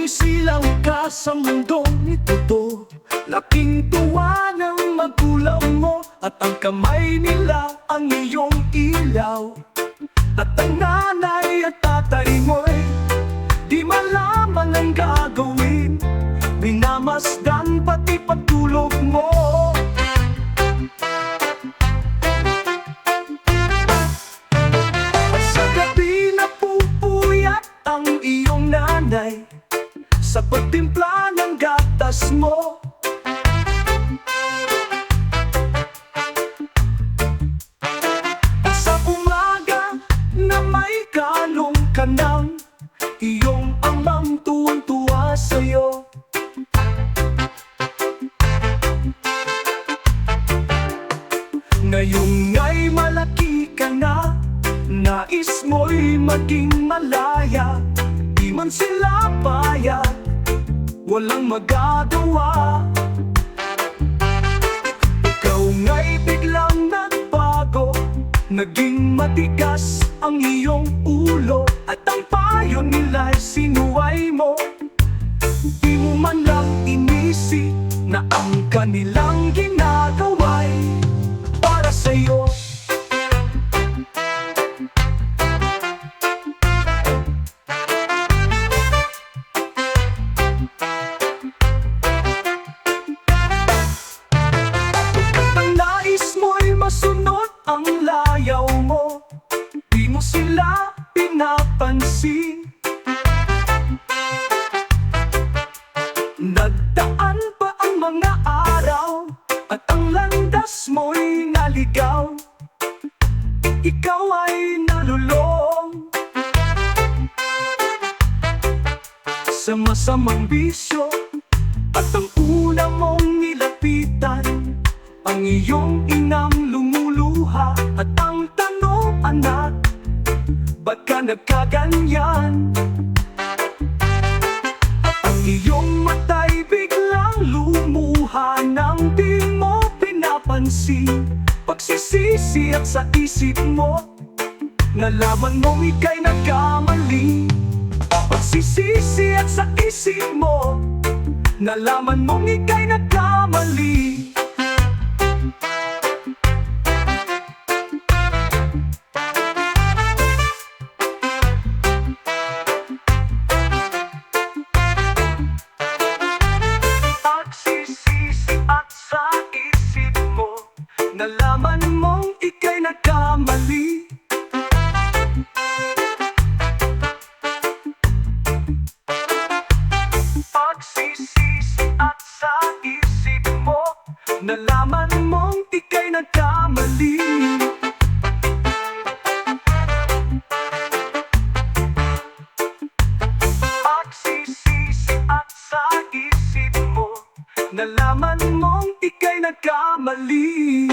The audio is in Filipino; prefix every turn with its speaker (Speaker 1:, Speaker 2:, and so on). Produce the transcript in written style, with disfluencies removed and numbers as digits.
Speaker 1: Sumisilang ka sa mundong ito, laking tuwa ng magulang mo, at ang kamay nila ang iyong ilaw. At ang nanay at tatay mo'y di malaman ang gagawin, minamasdan pati pagtulog mo. At sa gabi napupuyat ang iyong nanay sa pagtimpla ng gatas mo. At sa umaga na may kalong ka ng iyong amang tuwang-tuwa sa'yo. Ngayong nga'y malaki ka na, nais mo'y maging malaya. Di man sila payag, walang magagawa. Ikaw nga'y biglang nagbago, naging matigas ang iyong ulo, at ang payo nila'y sinuway mo. Di mo man lang inisip na ang kanilang ginagawa'y para sa'yo. Masunod ang layaw mo, di mo sila pinapansin. Nagdaan pa ang mga araw, at ang landas mo'y naligaw. Ikaw ay nalulong sa masamang bisyo, at ang una mong nilapitan ang iyong inang lumuluha. At ang tanong, anak, ba't ka nagkaganyan? At ang iyong mata'y biglang lumuha nang di mo pinapansin. Pagsisisi at sa isip mo, nalaman mong ika'y nagkamali. Pagsisisi at sa isip mo, nalaman mong ika'y nagkamali. Nalaman mong ika'y nagkamali. Pagsisisi at sa isip mo, nalaman mong ika'y nagkamali. Pagsisisi at sa isip mo, nalaman mong ika'y nagkamali.